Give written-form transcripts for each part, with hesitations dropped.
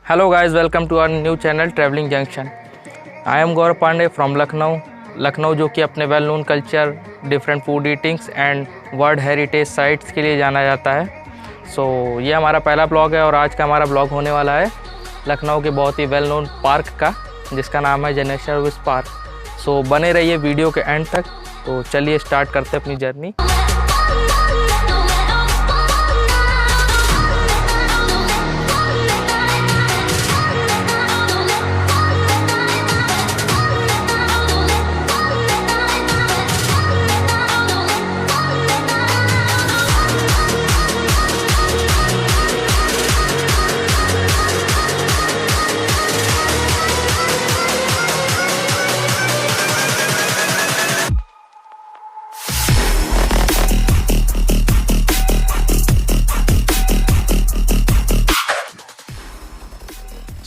Hello guys, welcome to our new channel Traveling Junction. I am Gaurav Pandey from Lucknow जो कि अपने well known culture, different food eatings and world heritage sites के लिए जाना जाता है। ये हमारा पहला ब्लॉग है और आज का हमारा ब्लॉग होने वाला है लखनऊ के बहुत ही वेल नोन पार्क का, जिसका नाम है जानेश्वर पार्क। बने रहिए वीडियो के एंड तक। तो चलिए स्टार्ट करते हैं अपनी जर्नी।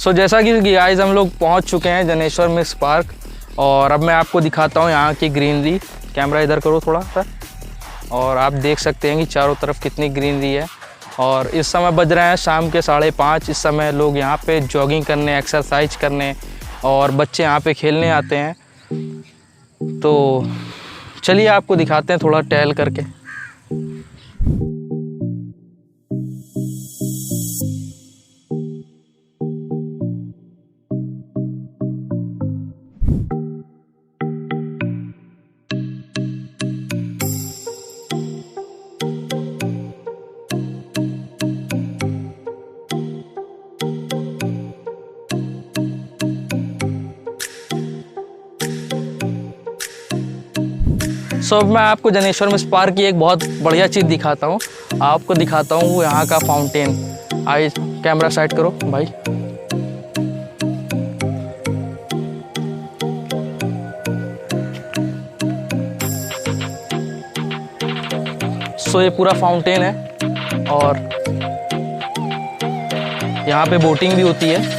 जैसा कि गाइस हम लोग पहुंच चुके हैं जानेश्वर मिक्स पार्क, और अब मैं आपको दिखाता हूं यहाँ की ग्रीनरी। कैमरा इधर करो थोड़ा सा, और आप देख सकते हैं कि चारों तरफ कितनी ग्रीनरी है। और इस समय बज रहे हैं शाम के 5:30। इस समय लोग यहाँ पे जॉगिंग करने, एक्सरसाइज करने और बच्चे यहाँ पे खेलने आते हैं। तो चलिए आपको दिखाते हैं थोड़ा टहल करके। मैं आपको जानेश्वर मिक्स पार्क की एक बहुत बढ़िया चीज़ दिखाता हूँ। आपको दिखाता हूँ यहाँ का फाउंटेन। आई कैमरा साइड करो भाई। ये पूरा फाउंटेन है और यहाँ पे बोटिंग भी होती है।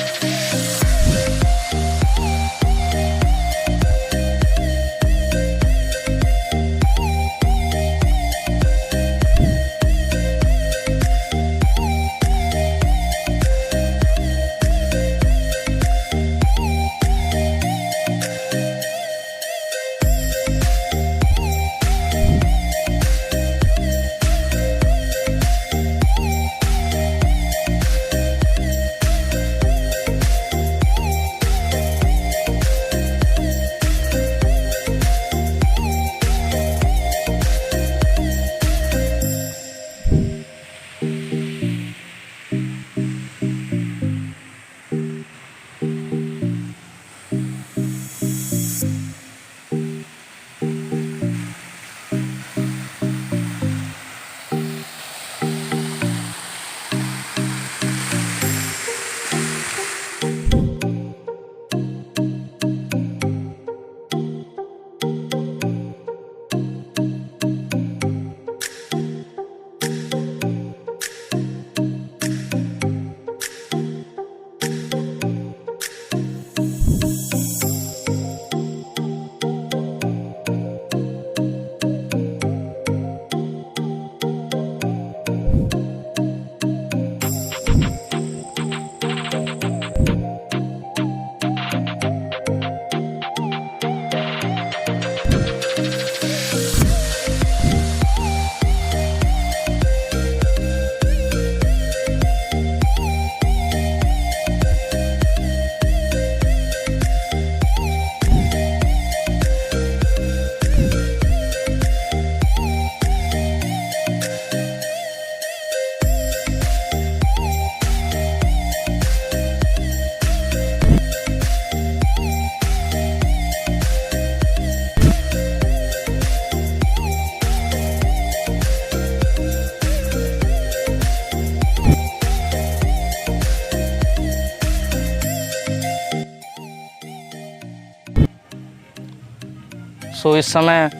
इस समय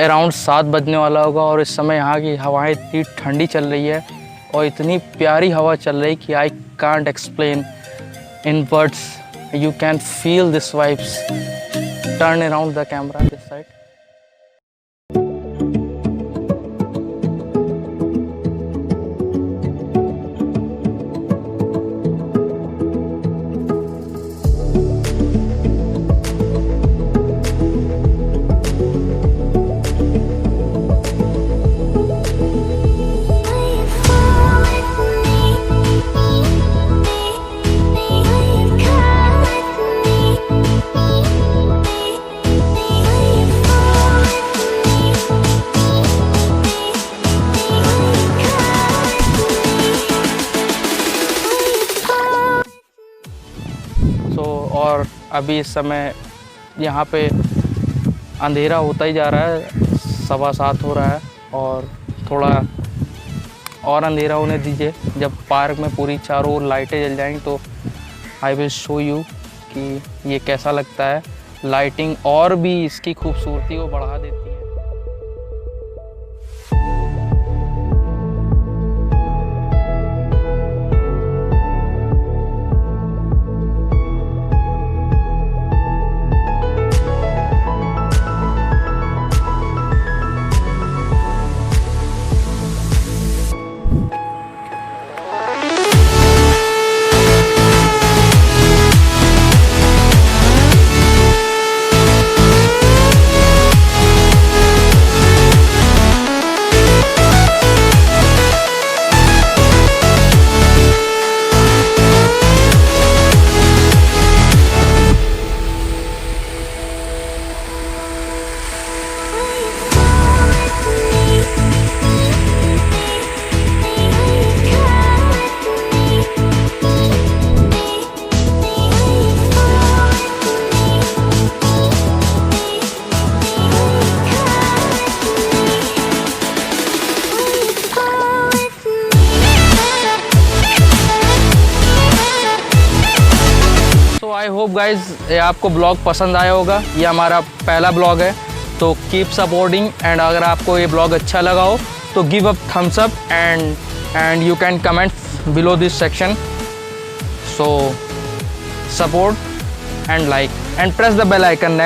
अराउंड 7 बजने वाला होगा, और इस समय यहाँ की हवाएं इतनी ठंडी चल रही है और इतनी प्यारी हवा चल रही कि I can't explain in words. You can feel this vibes. Turn around the camera this side. अभी इस समय यहाँ पे अंधेरा होता ही जा रहा है, 7:15 हो रहा है और थोड़ा और अंधेरा होने दीजिए। जब पार्क में पूरी चारों ओर लाइटें जल जाएंगी तो आई विल शो यू कि ये कैसा लगता है। लाइटिंग और भी इसकी खूबसूरती को बढ़ा देती है। आई होप गाइज ये आपको ब्लॉग पसंद आया होगा। ये हमारा पहला ब्लॉग है, तो कीप सपोर्टिंग। एंड अगर आपको ये ब्लॉग अच्छा लगा हो तो give up thumbs up and you can comment below this section. So support and like and press the bell icon.